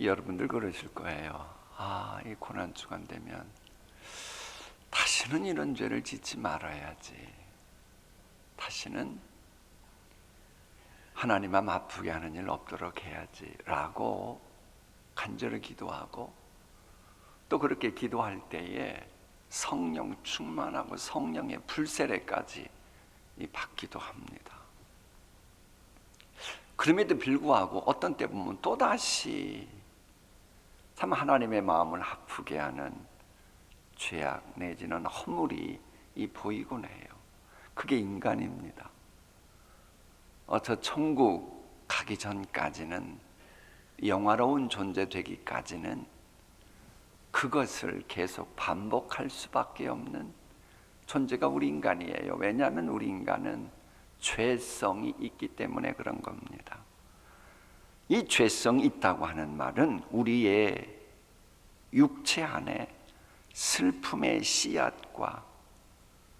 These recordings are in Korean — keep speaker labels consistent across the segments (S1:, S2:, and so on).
S1: 여러분들 그러실 거예요. 이 고난 주간 되면 다시는 이런 죄를 짓지 말아야지. 다시는 하나님 마음 아프게 하는 일 없도록 해야지 라고 간절히 기도하고, 또 그렇게 기도할 때에 성령 충만하고 성령의 불세례까지 받기도 합니다. 그럼에도 불구하고 어떤 때 보면 또다시 참 하나님의 마음을 아프게 하는 죄악 내지는 허물이 보이곤 해요. 그게 인간입니다. 저 천국 가기 전까지는, 영화로운 존재 되기까지는 그것을 계속 반복할 수밖에 없는 존재가 우리 인간이에요. 왜냐하면 우리 인간은 죄성이 있기 때문에 그런 겁니다. 이 죄성이 있다고 하는 말은 우리의 육체 안에 슬픔의 씨앗과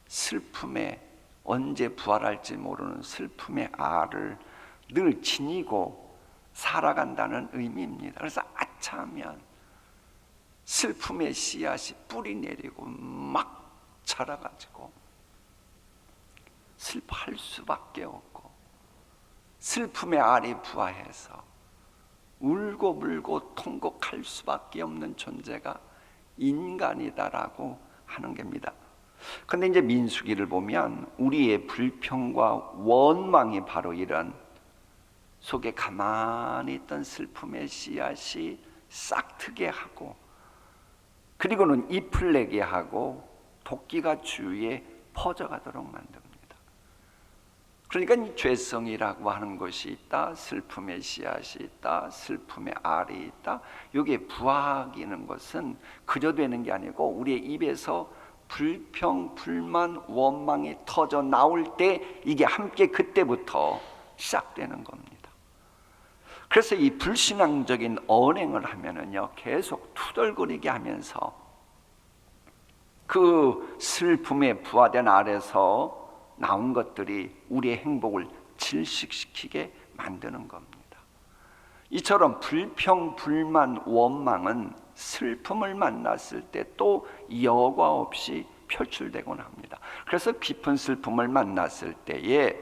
S1: 슬픔의, 언제 부활할지 모르는 슬픔의 알을 늘 지니고 살아간다는 의미입니다. 그래서 아차하면 슬픔의 씨앗이 뿌리 내리고 막 자라가지고 슬퍼할 수밖에 없고, 슬픔의 알이 부화해서 울고 불고 통곡할 수밖에 없는 존재가 인간이다라고 하는 겁니다. 근데 이제 민수기를 보면 우리의 불평과 원망이 바로 이런 속에 가만히 있던 슬픔의 씨앗이 싹트게 하고, 그리고는 잎을 내게 하고 도끼가 주위에 퍼져가도록 만듭니다. 그러니까 이 죄성이라고 하는 것이 있다, 슬픔의 씨앗이 있다, 슬픔의 알이 있다. 여기에 부화하기는 것은 그저 되는 게 아니고 우리의 입에서 불평, 불만, 원망이 터져 나올 때 이게 함께 그때부터 시작되는 겁니다. 그래서 이 불신앙적인 언행을 하면은요, 계속 투덜거리게 하면서 그 슬픔에 부화된 알에서 나온 것들이 우리의 행복을 질식시키게 만드는 겁니다. 이처럼 불평, 불만, 원망은 슬픔을 만났을 때 또 여과 없이 표출되곤 합니다. 그래서 깊은 슬픔을 만났을 때에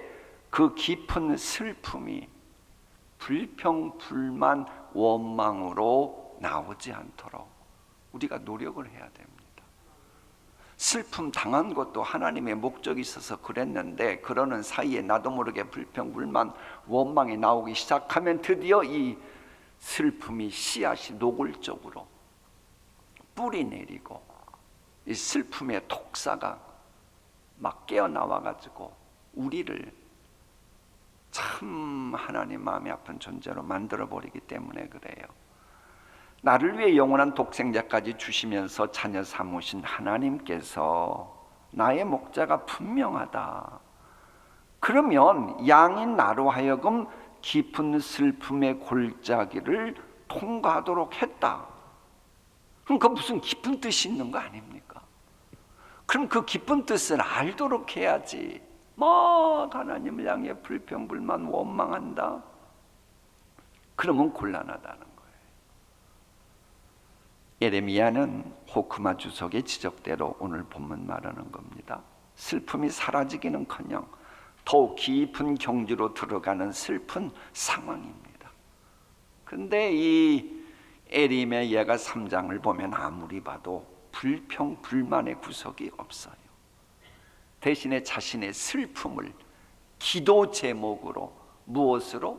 S1: 그 깊은 슬픔이 불평, 불만, 원망으로 나오지 않도록 우리가 노력을 해야 됩니다. 슬픔 당한 것도 하나님의 목적이 있어서 그랬는데, 그러는 사이에 나도 모르게 불평, 불만, 원망이 나오기 시작하면 드디어 이 슬픔이 씨앗이 노골적으로 뿌리 내리고 이 슬픔의 독사가 막 깨어나와 가지고 우리를 참 하나님 마음이 아픈 존재로 만들어 버리기 때문에 그래요. 나를 위해 영원한 독생자까지 주시면서 자녀 삼으신 하나님께서 나의 목자가 분명하다. 그러면 양인 나로 하여금 깊은 슬픔의 골짜기를 통과하도록 했다. 그럼 그 무슨 깊은 뜻이 있는 거 아닙니까? 그럼 그 깊은 뜻을 알도록 해야지. 막 하나님을 향해 불평, 불만, 원망한다. 그러면 곤란하다는 거예요. 예레미야는 호크마 주석의 지적대로 오늘 본문 말하는 겁니다. 슬픔이 사라지기는커녕 더욱 깊은 경지로 들어가는 슬픈 상황입니다. 근데 이 예레미야가 3장을 보면 아무리 봐도 불평, 불만의 구석이 없어요. 대신에 자신의 슬픔을 기도 제목으로, 무엇으로?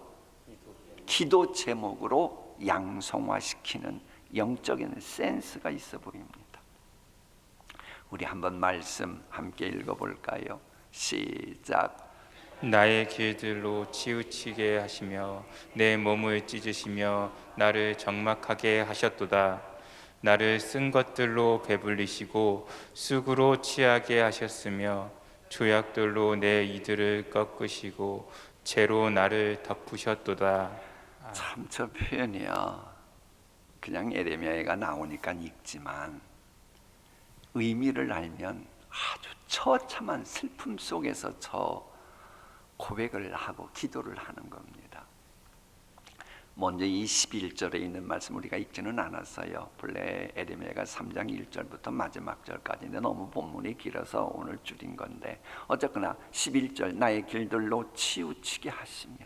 S1: 기도 제목으로 양성화시키는 영적인 센스가 있어 보입니다. 우리 한번 말씀 함께 읽어볼까요? 시작.
S2: 나의 길들로 치우치게 하시며 내 몸을 찢으시며 나를 적막하게 하셨도다. 나를 쓴 것들로 배불리시고 쑥으로 취하게 하셨으며 조약돌로 내 이들을 꺾으시고 재로 나를 덮으셨도다.
S1: 참 저 표현이야, 그냥 예레미야가 나오니까 읽지만 의미를 알면 아주 처참한 슬픔 속에서 저 고백을 하고 기도를 하는 겁니다. 먼저 이 11절에 있는 말씀 우리가 읽지는 않았어요. 본래 에레미야가 3장 1절부터 마지막 절까지인데 너무 본문이 길어서 오늘 줄인 건데, 어쨌거나 11절, 나의 길들로 치우치게 하시며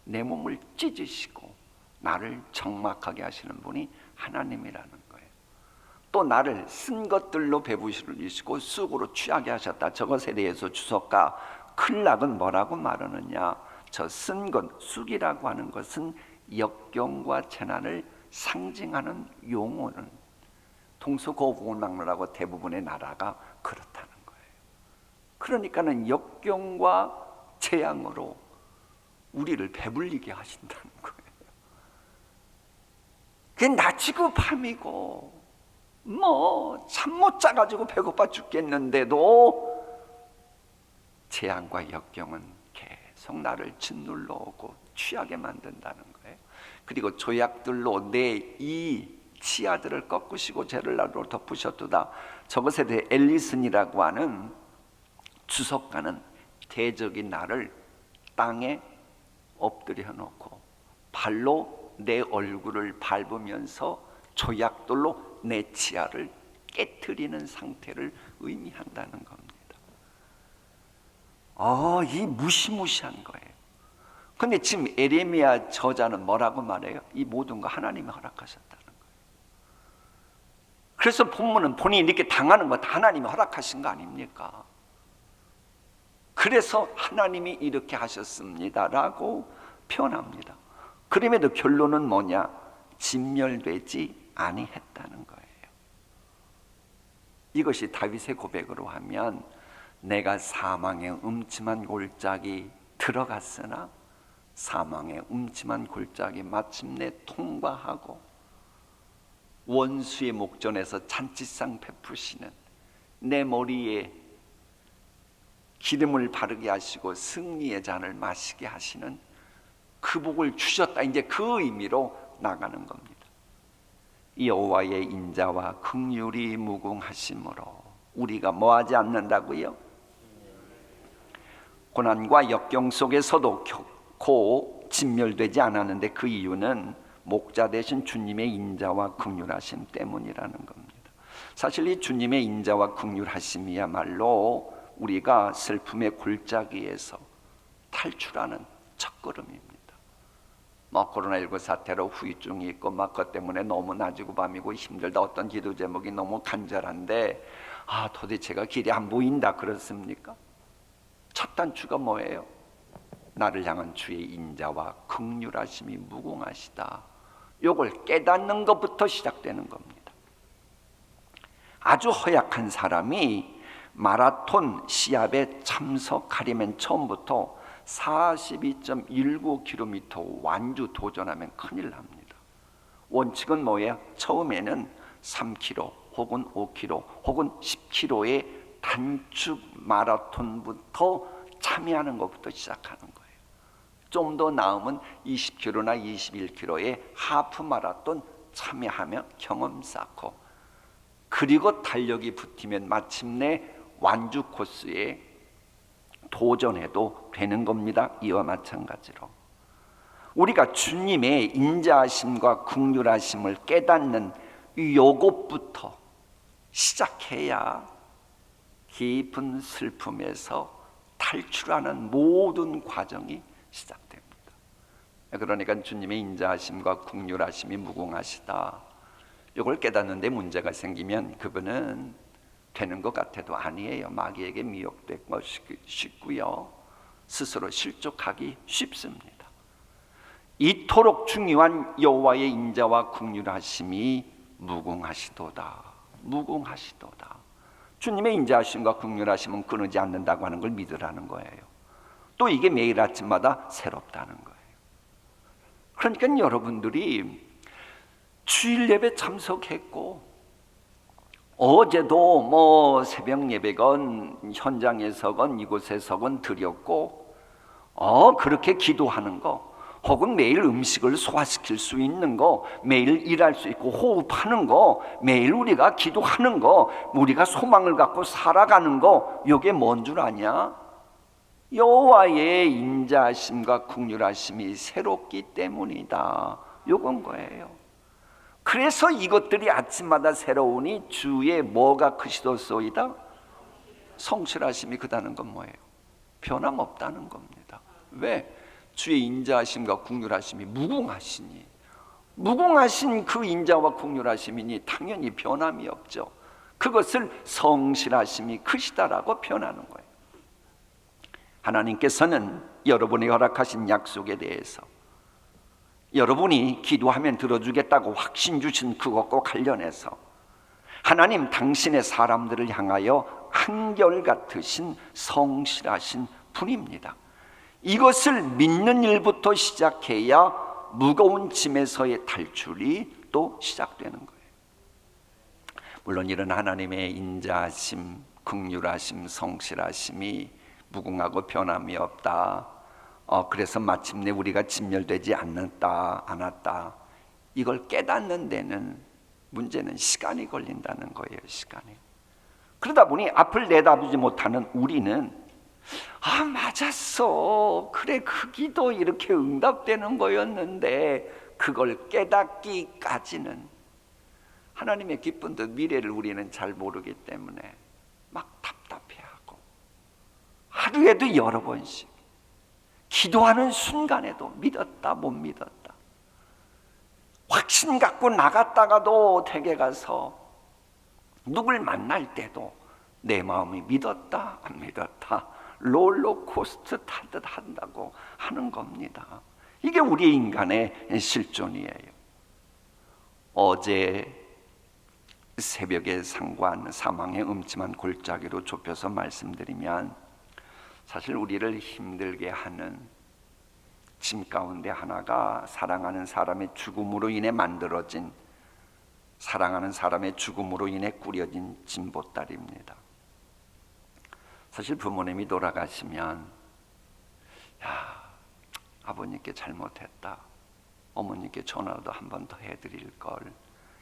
S1: 내 몸을 찢으시고 나를 적막하게 하시는 분이 하나님이라는 거예요. 또 나를 쓴 것들로 배부시고 쑥으로 취하게 하셨다. 저것에 대해서 주석가 클락은 뭐라고 말하느냐, 저 쓴 것, 쑥이라고 하는 것은 역경과 재난을 상징하는 용어는 동서고국을막론하고 대부분의 나라가 그렇다는 거예요. 그러니까는 역경과 재앙으로 우리를 배불리게 하신다는 거예요. 그게 낮 지구밤이고 뭐 잠 못 자가지고 배고파 죽겠는데도 재앙과 역경은 계속 나를 짓눌러 오고 취하게 만든다는 거예요. 그리고 조약들로 내 이 치아들을 꺾으시고 죄를 나로 덮으셨도다. 저것에 대해 엘리슨이라고 하는 주석가는 대적인 나를 땅에 엎드려 놓고 발로 내 얼굴을 밟으면서 조약돌로 내 치아를 깨트리는 상태를 의미한다는 겁니다. 이 무시무시한 거예요. 근데 지금 에레미야 저자는 뭐라고 말해요? 이 모든 거 하나님이 허락하셨다는 거예요. 그래서 본문은 본인이 이렇게 당하는 거 다 하나님이 허락하신 거 아닙니까? 그래서 하나님이 이렇게 하셨습니다라고 표현합니다. 그럼에도 결론은 뭐냐? 진멸되지 아니했다는 거예요. 이것이 다윗의 고백으로 하면 내가 사망의 음침한 골짜기 들어갔으나 사망의 음침한 골짜기 마침내 통과하고 원수의 목전에서 잔치상 베푸시는 내 머리에 기름을 바르게 하시고 승리의 잔을 마시게 하시는 그 복을 주셨다. 이제 그 의미로 나가는 겁니다. 여호와의 인자와 긍휼이 무궁하심으로 우리가 뭐하지 않는다고요? 고난과 역경 속에서도 결코 진멸되지 않았는데 그 이유는 목자 되신 주님의 인자와 긍휼하심 때문이라는 겁니다. 사실 이 주님의 인자와 긍휼하심이야말로 우리가 슬픔의 골짜기에서 탈출하는 첫걸음입니다. 코로나19 사태로 후유증이 있고 그것 때문에 너무 낮이고 밤이고 힘들다. 어떤 기도 제목이 너무 간절한데 도대체가 길이 안 보인다 그렇습니까? 첫 단추가 뭐예요? 나를 향한 주의 인자와 긍휼하심이 무궁하시다. 요걸 깨닫는 것부터 시작되는 겁니다. 아주 허약한 사람이 마라톤 시합에 참석하려면 처음부터 42.19km 완주 도전하면 큰일 납니다. 원칙은 뭐예요? 처음에는 3km 혹은 5km 혹은 10km의 단축 마라톤부터 참여하는 것부터 시작하는 거예요. 좀 더 나으면 20km나 21km의 하프 마라톤 참여하며 경험 쌓고, 그리고 달력이 붙으면 마침내 완주 코스에 도전해도 되는 겁니다. 이와 마찬가지로 우리가 주님의 인자하심과 긍휼하심을 깨닫는 요것부터 시작해야 깊은 슬픔에서 탈출하는 모든 과정이 시작됩니다. 그러니까 주님의 인자하심과 긍휼하심이 무궁하시다. 이걸 깨닫는데 문제가 생기면 그분은 되는 것 같아도 아니에요. 마귀에게 미혹된 것이 쉽고요. 스스로 실족하기 쉽습니다. 이토록 중요한 여호와의 인자와 긍휼하심이 무궁하시도다. 무궁하시도다. 주님의 인자하심과 긍휼하심은 끊이지 않는다고 하는 걸 믿으라는 거예요. 또 이게 매일 아침마다 새롭다는 거예요. 그러니까 여러분들이 주일 예배 참석했고 어제도 새벽 예배건 현장에서건 이곳에서건 드렸고 그렇게 기도하는 거, 혹은 매일 음식을 소화시킬 수 있는 거, 매일 일할 수 있고 호흡하는 거, 매일 우리가 기도하는 거, 우리가 소망을 갖고 살아가는 거, 이게 뭔 줄 아냐? 여호와의 인자하심과 긍휼하심이 새롭기 때문이다. 요건 거예요. 그래서 이것들이 아침마다 새로우니 주의 뭐가 크시도소이다? 성실하심이 크다는 건 뭐예요? 변함없다는 겁니다. 왜? 주의 인자하심과 긍휼하심이 무궁하시니, 무궁하신 그 인자와 긍휼하심이니 당연히 변함이 없죠. 그것을 성실하심이 크시다라고 표현하는 거예요. 하나님께서는 여러분이 허락하신 약속에 대해서, 여러분이 기도하면 들어주겠다고 확신 주신 그것과 관련해서 하나님 당신의 사람들을 향하여 한결같으신 성실하신 분입니다. 이것을 믿는 일부터 시작해야 무거운 짐에서의 탈출이 또 시작되는 거예요. 물론 이런 하나님의 인자하심, 긍휼하심, 성실하심이 무궁하고 변함이 없다. 그래서 마침내 우리가 진멸되지 않았다. 이걸 깨닫는 데는 문제는 시간이 걸린다는 거예요. 시간이. 그러다 보니 앞을 내다보지 못하는 우리는 맞았어. 그래, 그 기도 이렇게 응답되는 거였는데 그걸 깨닫기까지는 하나님의 기쁜 뜻, 미래를 우리는 잘 모르기 때문에 막 답답해하고 하루에도 여러 번씩 기도하는 순간에도 믿었다 못 믿었다, 확신 갖고 나갔다가도 댁에 가서 누굴 만날 때도 내 마음이 믿었다 안 믿었다 롤러코스터 타듯 한다고 하는 겁니다. 이게 우리 인간의 실존이에요. 어제 새벽의 상관, 사망의 음침한 골짜기로 좁혀서 말씀드리면, 사실 우리를 힘들게 하는 짐 가운데 하나가 사랑하는 사람의 죽음으로 인해 만들어진, 사랑하는 사람의 죽음으로 인해 꾸려진 짐보따리입니다. 사실 부모님이 돌아가시면 아버님께 잘못했다, 어머님께 전화도 한 번 더 해드릴 걸,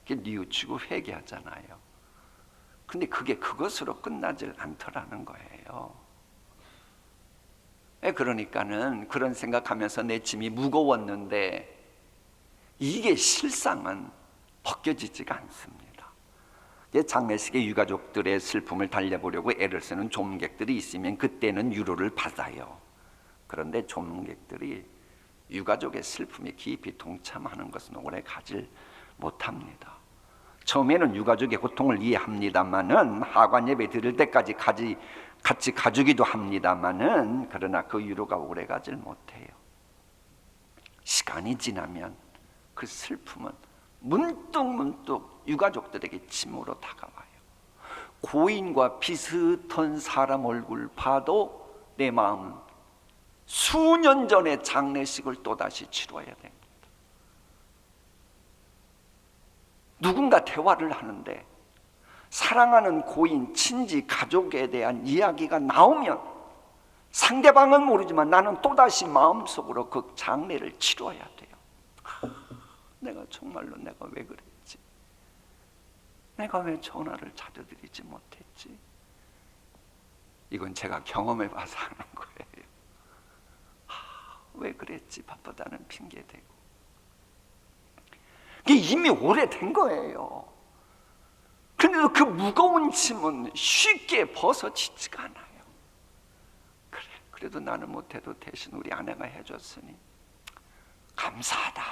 S1: 이렇게 뉘우치고 회개하잖아요. 근데 그게 그것으로 끝나질 않더라는 거예요. 그러니까는 그런 생각하면서 내 짐이 무거웠는데 이게 실상은 벗겨지지가 않습니다. 장례식에 유가족들의 슬픔을 달래보려고 애를 쓰는 조문객들이 있으면 그때는 위로를 받아요. 그런데 조문객들이 유가족의 슬픔에 깊이 동참하는 것은 오래 가질 못합니다. 처음에는 유가족의 고통을 이해합니다마는, 하관 예배 드릴 때까지 같이 가주기도 합니다마는, 그러나 그 위로가 오래 가질 못해요. 시간이 지나면 그 슬픔은 문득문득 유가족들에게 짐으로 다가와요. 고인과 비슷한 사람 얼굴 봐도 내 마음은 수년 전의 장례식을 또다시 치러야 됩니다. 누군가 대화를 하는데 사랑하는 고인, 친지, 가족에 대한 이야기가 나오면 상대방은 모르지만 나는 또다시 마음속으로 그 장례를 치러야 돼요. 내가 정말로 내가 왜 그랬지? 내가 왜 전화를 자주 드리지 못했지? 이건 제가 경험해 봐서 하는 거예요. 왜 그랬지? 바쁘다는 핑계 대고. 이게 이미 오래된 거예요. 그런데도 그 무거운 짐은 쉽게 벗어지지가 않아요. 그래도 나는 못해도 대신 우리 아내가 해줬으니 감사하다.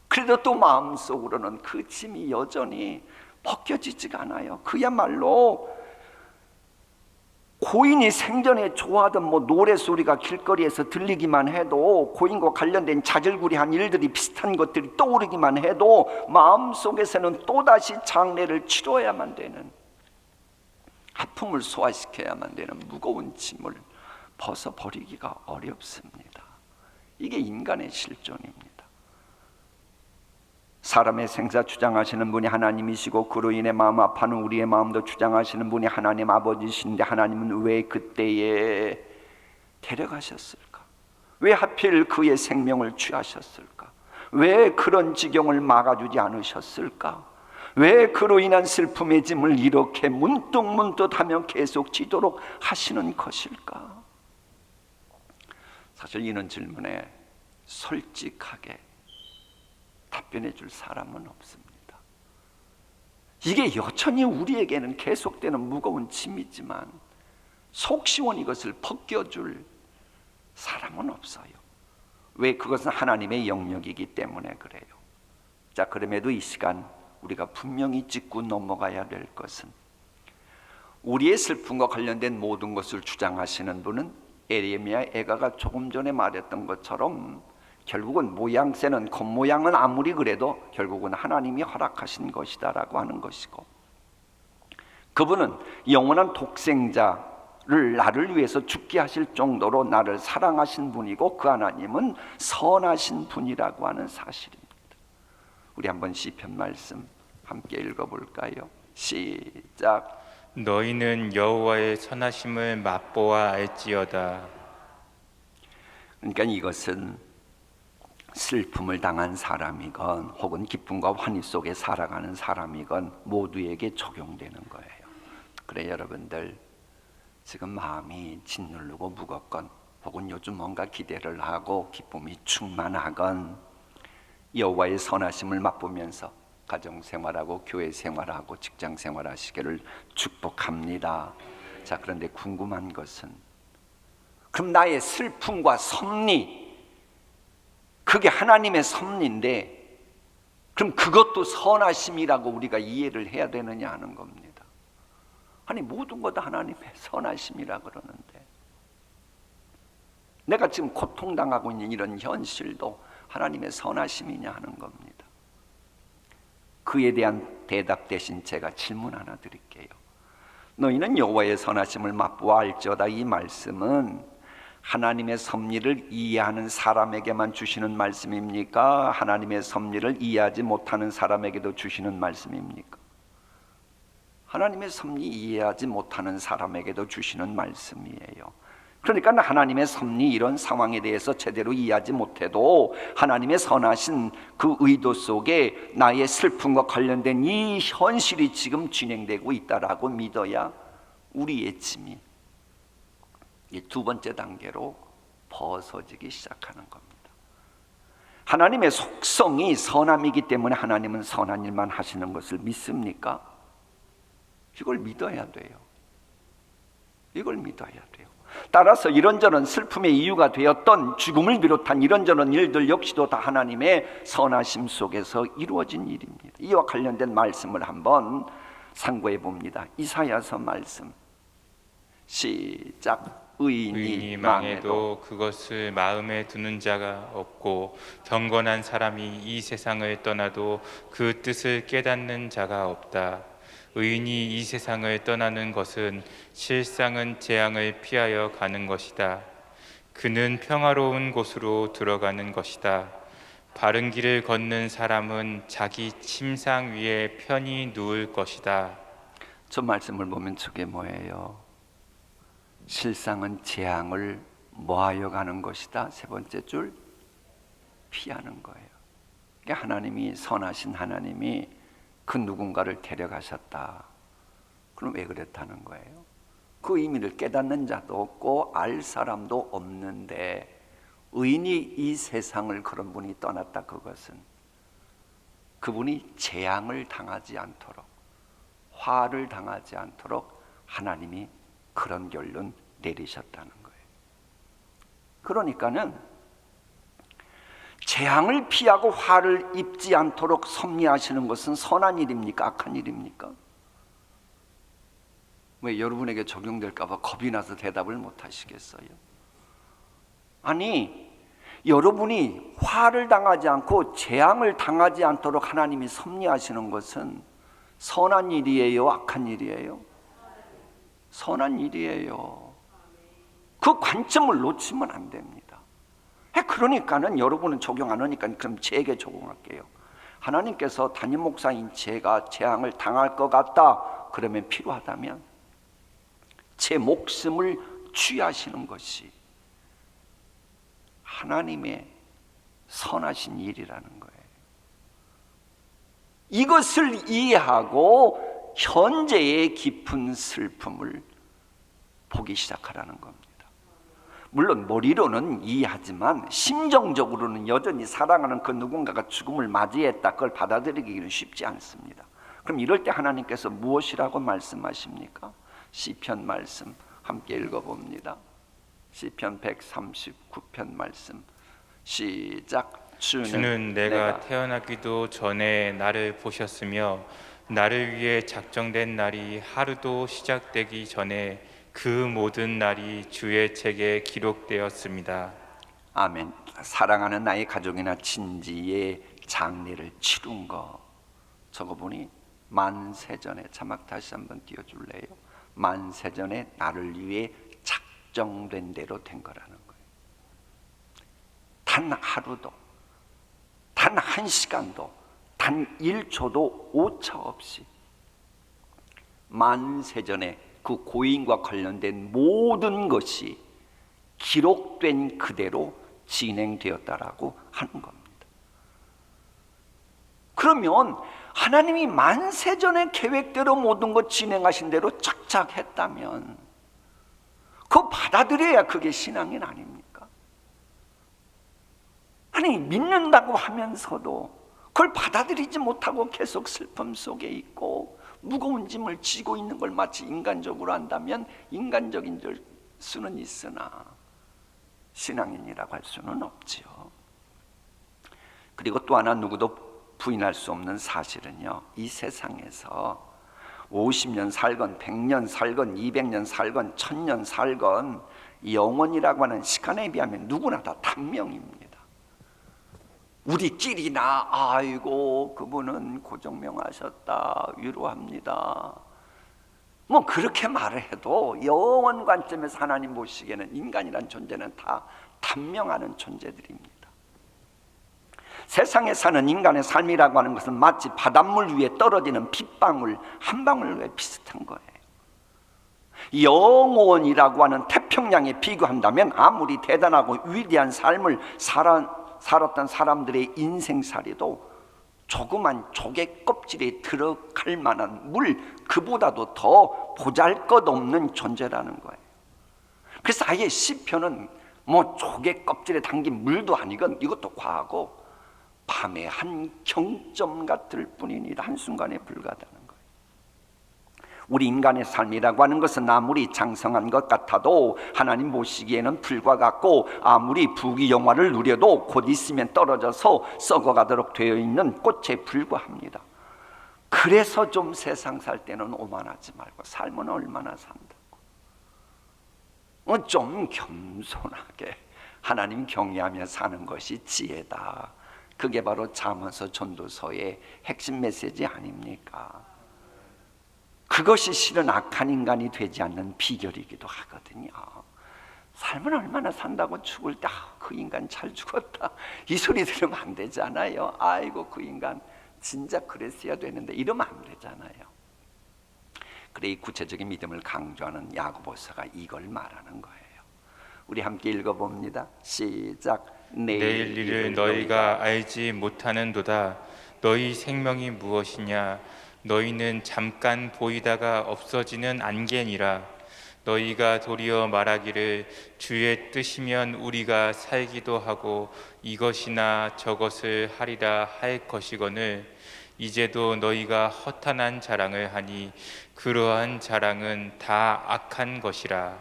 S1: 그래도 또 마음속으로는 그 짐이 여전히 벗겨지지가 않아요. 그야말로 고인이 생전에 좋아하던 노래소리가 길거리에서 들리기만 해도, 고인과 관련된 자질구레한 일들이, 비슷한 것들이 떠오르기만 해도 마음속에서는 또다시 장례를 치러야만 되는, 아픔을 소화시켜야만 되는 무거운 짐을 벗어버리기가 어렵습니다. 이게 인간의 실존입니다. 사람의 생사 주장하시는 분이 하나님이시고 그로 인해 마음 아파하는 우리의 마음도 주장하시는 분이 하나님 아버지신데, 하나님은 왜 그때에 데려가셨을까? 왜 하필 그의 생명을 취하셨을까? 왜 그런 지경을 막아주지 않으셨을까? 왜 그로 인한 슬픔의 짐을 이렇게 문득문득하며 계속 지도록 하시는 것일까? 사실 이런 질문에 솔직하게 답변해 줄 사람은 없습니다. 이게 여전히 우리에게는 계속되는 무거운 짐이지만 속 시원히 이것을 벗겨줄 사람은 없어요. 왜? 그것은 하나님의 영역이기 때문에 그래요. 자, 그럼에도 이 시간 우리가 분명히 짚고 넘어가야 될 것은, 우리의 슬픔과 관련된 모든 것을 주장하시는 분은 에레미야 애가가 조금 전에 말했던 것처럼 결국은 모양새는, 겉모양은 아무리 그래도 결국은 하나님이 허락하신 것이다라고 하는 것이고, 그분은 영원한 독생자를 나를 위해서 죽게 하실 정도로 나를 사랑하신 분이고, 그 하나님은 선하신 분이라고 하는 사실입니다. 우리 한번 시편 말씀 함께 읽어볼까요? 시작.
S2: 너희는 여호와의 선하심을 맛보아 알지어다.
S1: 그러니까 이것은 슬픔을 당한 사람이건 혹은 기쁨과 환희 속에 살아가는 사람이건 모두에게 적용되는 거예요. 그래, 여러분들 지금 마음이 짓누르고 무겁건 혹은 요즘 뭔가 기대를 하고 기쁨이 충만하건 여호와의 선하심을 맛보면서 가정생활하고 교회생활하고 직장생활하시기를 축복합니다. 자, 그런데 궁금한 것은, 그럼 나의 슬픔과 섭리, 그게 하나님의 섭리인데 그럼 그것도 선하심이라고 우리가 이해를 해야 되느냐 하는 겁니다. 아니, 모든 것 다 하나님의 선하심이라 그러는데 내가 지금 고통당하고 있는 이런 현실도 하나님의 선하심이냐 하는 겁니다. 그에 대한 대답 대신 제가 질문 하나 드릴게요. 너희는 여호와의 선하심을 맛보아 알지어다, 이 말씀은 하나님의 섭리를 이해하는 사람에게만 주시는 말씀입니까? 하나님의 섭리를 이해하지 못하는 사람에게도 주시는 말씀입니까? 하나님의 섭리 이해하지 못하는 사람에게도 주시는 말씀이에요. 그러니까 하나님의 섭리, 이런 상황에 대해서 제대로 이해하지 못해도 하나님의 선하신 그 의도 속에 나의 슬픔과 관련된 이 현실이 지금 진행되고 있다라고 믿어야 우리의 짐이 이 두 번째 단계로 벗어지기 시작하는 겁니다. 하나님의 속성이 선함이기 때문에 하나님은 선한 일만 하시는 것을 믿습니까? 이걸 믿어야 돼요. 이걸 믿어야 돼요. 따라서 이런저런 슬픔의 이유가 되었던 죽음을 비롯한 이런저런 일들 역시도 다 하나님의 선하심 속에서 이루어진 일입니다. 이와 관련된 말씀을 한번 상고해 봅니다. 이사야서 말씀 시작.
S2: 의인이 망해도 그것을 마음에 두는 자가 없고 경건한 사람이 이 세상을 떠나도 그 뜻을 깨닫는 자가 없다. 의인이 이 세상을 떠나는 것은 실상은 재앙을 피하여 가는 것이다. 그는 평화로운 곳으로 들어가는 것이다. 바른 길을 걷는 사람은 자기 침상 위에 편히 누울 것이다.
S1: 저 말씀을 보면 저게 뭐예요? 실상은 재앙을 뭐하여 가는 것이다. 세 번째 줄, 피하는 거예요. 그러니까 하나님이, 선하신 하나님이 그 누군가를 데려가셨다. 그럼 왜 그랬다는 거예요? 그 의미를 깨닫는 자도 없고 알 사람도 없는데 의인이 이 세상을, 그런 분이 떠났다. 그것은 그분이 재앙을 당하지 않도록, 화를 당하지 않도록 하나님이 그런 결론 내리셨다는 거예요. 그러니까는 재앙을 피하고 화를 입지 않도록 섭리하시는 것은 선한 일입니까? 악한 일입니까? 왜 여러분에게 적용될까 봐 겁이 나서 대답을 못 하시겠어요? 아니, 여러분이 화를 당하지 않고 재앙을 당하지 않도록 하나님이 섭리하시는 것은 선한 일이에요? 악한 일이에요? 선한 일이에요. 그 관점을 놓치면 안 됩니다. 그러니까는 여러분은 적용 안 하니까 그럼 제게 적용할게요. 하나님께서 담임 목사인 제가 재앙을 당할 것 같다, 그러면 필요하다면 제 목숨을 취하시는 것이 하나님의 선하신 일이라는 거예요. 이것을 이해하고 현재의 깊은 슬픔을 보기 시작하라는 겁니다. 물론 머리로는 이해하지만 심정적으로는 여전히 사랑하는 그 누군가가 죽음을 맞이했다, 그걸 받아들이기는 쉽지 않습니다. 그럼 이럴 때 하나님께서 무엇이라고 말씀하십니까? 시편 말씀 함께 읽어봅니다. 시편 139편 말씀 시작.
S2: 주는 내가 태어나기도 전에 나를 보셨으며 나를 위해 작정된 날이 하루도 시작되기 전에 그 모든 날이 주의 책에 기록되었습니다.
S1: 아멘. 사랑하는 나의 가족이나 친지의 장례를 치룬 거, 저거 보니 만세전에, 자막 다시 한번 띄워줄래요? 만세전에 나를 위해 작정된 대로 된 거라는 거예요. 단 하루도, 단 한 시간도, 단 1초도 오차 없이 만세전에 그 고인과 관련된 모든 것이 기록된 그대로 진행되었다라고 하는 겁니다. 그러면 하나님이 만세전의 계획대로 모든 것 진행하신 대로 착착 했다면 그거 받아들여야 그게 신앙인 아닙니까? 아니, 믿는다고 하면서도 그걸 받아들이지 못하고 계속 슬픔 속에 있고 무거운 짐을 지고 있는 걸 마치 인간적으로 한다면 인간적인 수는 있으나 신앙인이라고 할 수는 없지요. 그리고 또 하나 누구도 부인할 수 없는 사실은요, 이 세상에서 50년 살건 100년 살건 200년 살건 1000년 살건 영원이라고 하는 시간에 비하면 누구나 다 단명입니다. 우리끼리나 아이고 그분은 고정명하셨다, 위로합니다, 뭐 그렇게 말을 해도 영원 관점에서 하나님 보시기에는 인간이란 존재는 다 단명하는 존재들입니다. 세상에 사는 인간의 삶이라고 하는 것은 마치 바닷물 위에 떨어지는 빗방울 한 방울에 비슷한 거예요. 영원이라고 하는 태평양에 비교한다면 아무리 대단하고 위대한 삶을 살았던 사람들의 인생살이도 조그만 조개 껍질에 들어갈 만한 물, 그보다도 더 보잘것없는 존재라는 거예요. 그래서 아예 시편은 뭐 조개 껍질에 담긴 물도 아니건 이것도 과하고 밤의 한 경점 같을 뿐이니 한순간에 불과하다는 거예요. 우리 인간의 삶이라고 하는 것은 아무리 장성한 것 같아도 하나님 보시기에는 불과 같고 아무리 부귀영화를 누려도 곧 있으면 떨어져서 썩어가도록 되어 있는 꽃에 불과합니다. 그래서 좀 세상 살 때는 오만하지 말고 삶은 얼마나 산다고 좀 겸손하게 하나님 경외하며 사는 것이 지혜다. 그게 바로 잠언서 전도서의 핵심 메시지 아닙니까? 그것이 실은 악한 인간이 되지 않는 비결이기도 하거든요. 삶은 얼마나 산다고 죽을 때 그 인간 잘 죽었다 이 소리 들으면 안 되잖아요. 아이고 그 인간 진짜 그랬어야 되는데 이러면 안 되잖아요. 그래, 이 구체적인 믿음을 강조하는 야고보서가 이걸 말하는 거예요. 우리 함께 읽어봅니다. 시작.
S2: 내일 일을 너희가 알지 못하는도다. 너희 생명이 무엇이냐? 너희는 잠깐 보이다가 없어지는 안개니라. 너희가 도리어 말하기를 주의 뜻이면 우리가 살기도 하고 이것이나 저것을 하리라 할 것이거늘 이제도 너희가 허탄한 자랑을 하니 그러한 자랑은 다 악한 것이라.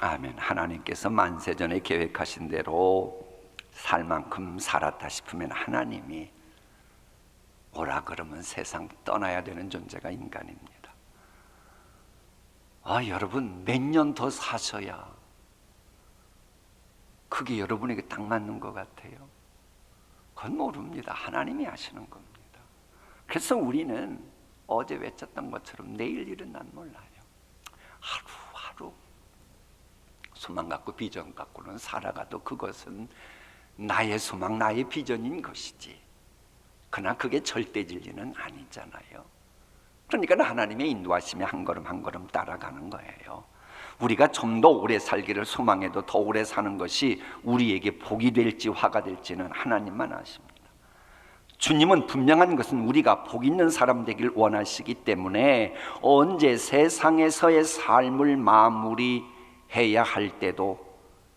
S1: 아멘. 하나님께서 만세전에 계획하신 대로 살 만큼 살았다 싶으면 하나님이 오라 그러면 세상 떠나야 되는 존재가 인간입니다. 여러분 몇 년 더 사셔야 그게 여러분에게 딱 맞는 것 같아요? 그건 모릅니다. 하나님이 아시는 겁니다. 그래서 우리는 어제 외쳤던 것처럼 내일 일은 난 몰라요. 하루하루 소망 갖고 비전 갖고는 살아가도 그것은 나의 소망, 나의 비전인 것이지, 그러나 그게 절대 진리는 아니잖아요. 그러니까 하나님의 인도하심에 한 걸음 한 걸음 따라가는 거예요. 우리가 좀 더 오래 살기를 소망해도 더 오래 사는 것이 우리에게 복이 될지 화가 될지는 하나님만 아십니다. 주님은 분명한 것은 우리가 복 있는 사람 되길 원하시기 때문에 언제 세상에서의 삶을 마무리해야 할 때도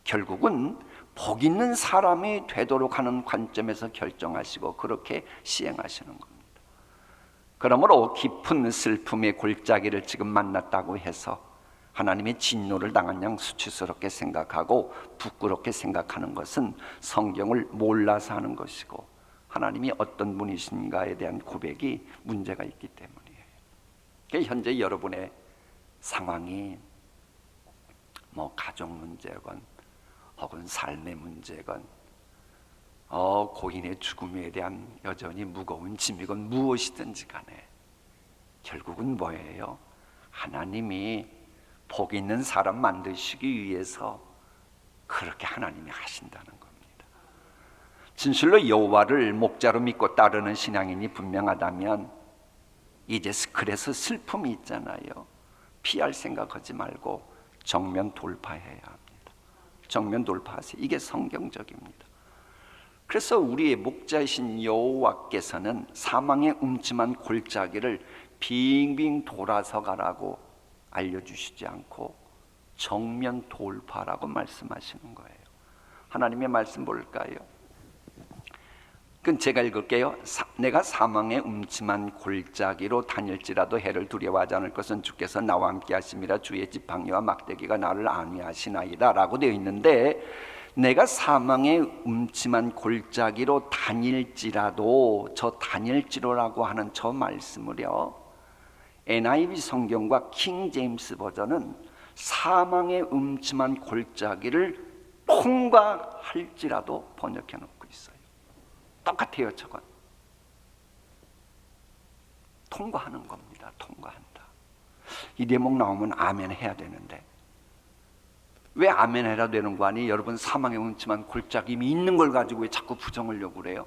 S1: 결국은 복 있는 사람이 되도록 하는 관점에서 결정하시고 그렇게 시행하시는 겁니다. 그러므로 깊은 슬픔의 골짜기를 지금 만났다고 해서 하나님의 진노를 당한 양 수치스럽게 생각하고 부끄럽게 생각하는 것은 성경을 몰라서 하는 것이고 하나님이 어떤 분이신가에 대한 고백이 문제가 있기 때문이에요. 현재 여러분의 상황이 가족 문제건 혹은 삶의 문제건 고인의 죽음에 대한 여전히 무거운 짐이건 무엇이든지 간에 결국은 뭐예요? 하나님이 복 있는 사람 만드시기 위해서 그렇게 하나님이 하신다는 겁니다. 진실로 여호와를 목자로 믿고 따르는 신앙인이 분명하다면 이제 그래서 슬픔이 있잖아요. 피할 생각하지 말고 정면 돌파해야 합니다. 정면 돌파하세요. 이게 성경적입니다. 그래서 우리의 목자이신 여호와께서는 사망의 음침한 골짜기를 빙빙 돌아서 가라고 알려주시지 않고 정면 돌파라고 말씀하시는 거예요. 하나님의 말씀 볼까요? 그건 제가 읽을게요. 내가 사망의 음침한 골짜기로 다닐지라도 해를 두려워하지 않을 것은 주께서 나와 함께 하심이라. 주의 지팡이와 막대기가 나를 안위하시나이다 라고 되어 있는데, 내가 사망의 음침한 골짜기로 다닐지라도, 저 다닐지로라고 하는 저 말씀을요, NIV 성경과 킹 제임스 버전은 사망의 음침한 골짜기를 통과할지라도 번역해 놓고 있어요. 똑같아요. 저건 통과하는 겁니다. 통과한다. 이 대목 나오면 아멘 해야 되는데 왜 아멘 해라 되는 거 아니? 여러분, 사망의 음침한 골짜기 이미 있는 걸 가지고 왜 자꾸 부정하려고 그래요?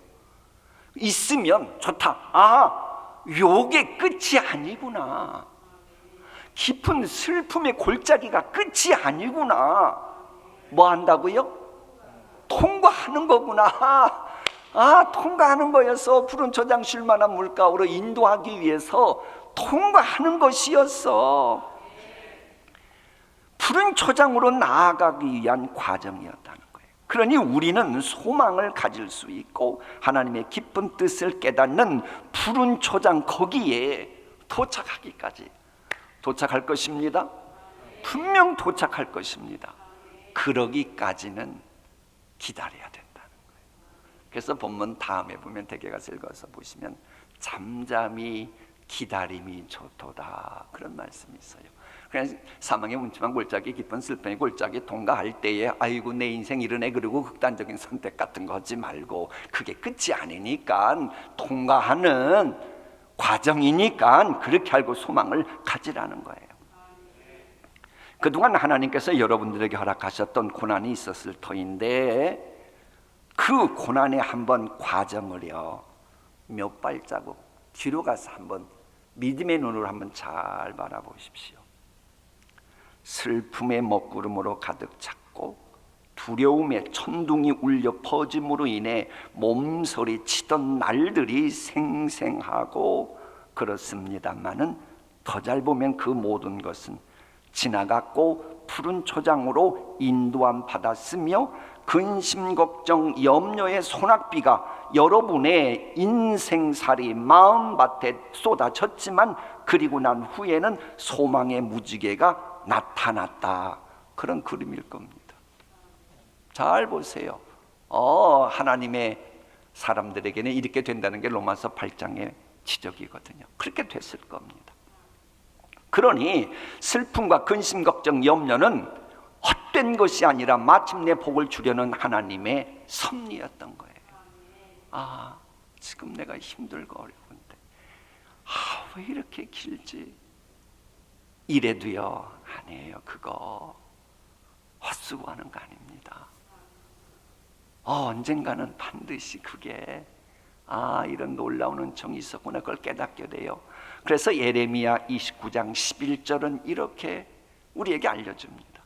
S1: 있으면 좋다. 요게 끝이 아니구나. 깊은 슬픔의 골짜기가 끝이 아니구나. 뭐 한다고요? 통과하는 거구나. 통과하는 거였어. 푸른 초장 쉴 만한 물가로 인도하기 위해서 통과하는 것이었어. 푸른 초장으로 나아가기 위한 과정이었다는 거예요. 그러니 우리는 소망을 가질 수 있고 하나님의 깊은 뜻을 깨닫는 푸른 초장 거기에 도착하기까지 도착할 것입니다. 분명 도착할 것입니다. 그러기까지는 기다려야 된다는 거예요. 그래서 본문 다음에 보면 댁에 가서 읽어서 보시면 잠잠히 기다림이 좋도다 그런 말씀이 있어요. 그래서 사망의 음침한 골짜기, 깊은 슬픔의 골짜기 통과할 때에 아이고 내 인생 이러네 그리고 극단적인 선택 같은 거 하지 말고, 그게 끝이 아니니까 통과하는 과정이니까 그렇게 알고 소망을 가지라는 거예요. 그동안 하나님께서 여러분들에게 허락하셨던 고난이 있었을 터인데 그 고난의 한번 과정을요 몇 발자국 뒤로 가서 한번 믿음의 눈으로 한번 잘 바라보십시오. 슬픔의 먹구름으로 가득 찼고 두려움에 천둥이 울려 퍼짐으로 인해 몸서리 치던 날들이 생생하고 그렇습니다마는 더 잘 보면 그 모든 것은 지나갔고 푸른 초장으로 인도함 받았으며 근심 걱정 염려의 소낙비가 여러분의 인생살이 마음밭에 쏟아졌지만 그리고 난 후에는 소망의 무지개가 나타났다. 그런 그림일 겁니다. 잘 보세요. 하나님의 사람들에게는 이렇게 된다는 게 로마서 8장의 지적이거든요. 그렇게 됐을 겁니다. 그러니 슬픔과 근심 걱정 염려는 헛된 것이 아니라 마침내 복을 주려는 하나님의 섭리였던 거예요. 지금 내가 힘들고 어려운데 왜 이렇게 길지? 이래도요 아니에요. 그거 헛수고하는 거 아닙니다. 언젠가는 반드시 그게 이런 놀라운 은총이 있었구나 그걸 깨닫게 돼요. 그래서 예레미야 29장 11절은 이렇게 우리에게 알려줍니다.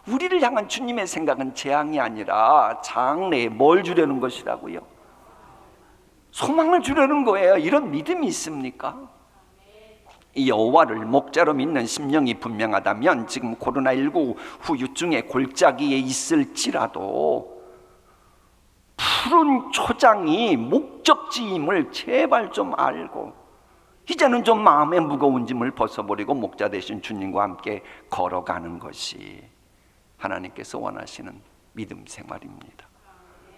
S1: 우리를 향한 주님의 생각은 재앙이 아니라 장래에 뭘 주려는 것이라고요? 소망을 주려는 거예요. 이런 믿음이 있습니까? 이 여호와를 목자로 믿는 심령이 분명하다면 지금 코로나19 후유증에 골짜기에 있을지라도 푸른 초장이 목적지임을 제발 좀 알고 이제는 좀 마음의 무거운 짐을 벗어버리고 목자 되신 주님과 함께 걸어가는 것이 하나님께서 원하시는 믿음 생활입니다.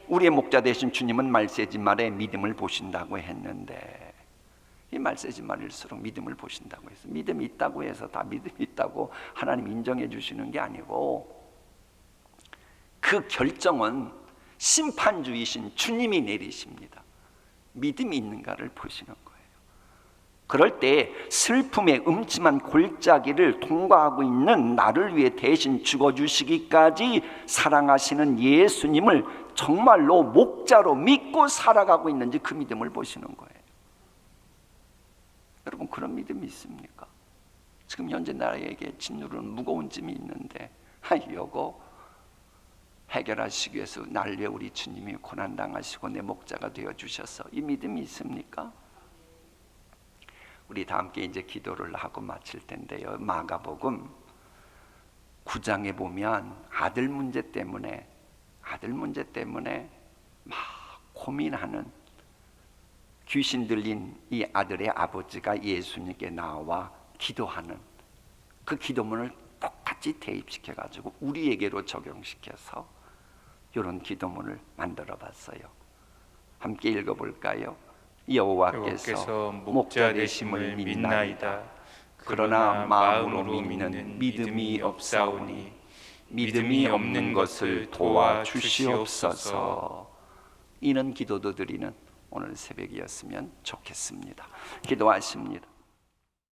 S1: 우리의 목자 되신 주님은 말세지 말에 믿음을 보신다고 했는데 이 말세지 말일수록 믿음을 보신다고 해서 믿음이 있다고 해서 다 믿음이 있다고 하나님 인정해 주시는 게 아니고 그 결정은 심판주이신 주님이 내리십니다. 믿음이 있는가를 보시는 거예요. 그럴 때 슬픔의 음침한 골짜기를 통과하고 있는 나를 위해 대신 죽어주시기까지 사랑하시는 예수님을 정말로 목자로 믿고 살아가고 있는지 그 믿음을 보시는 거예요. 여러분 그런 믿음이 있습니까? 지금 현재 나에게 짓누르는 무거운 짐이 있는데 이거 해결하시기 위해서 날 위해 우리 주님이 고난당하시고 내 목자가 되어주셔서 이 믿음이 있습니까? 우리 다 함께 이제 기도를 하고 마칠 텐데요. 마가복음 9장에 보면 아들 문제 때문에 막 고민하는 귀신 들린 이 아들의 아버지가 예수님께 나와 기도하는 그 기도문을 똑같이 대입시켜 가지고 우리에게로 적용시켜서 이런 기도문을 만들어 봤어요. 함께 읽어볼까요? 여호와께서 목자 되심을 믿나이다. 그러나 마음으로 믿는 믿음이 없사오니 믿음이 없는 것을 도와주시옵소서. 이는 기도도 드리는 오늘 새벽이었으면 좋겠습니다. 기도하십니다.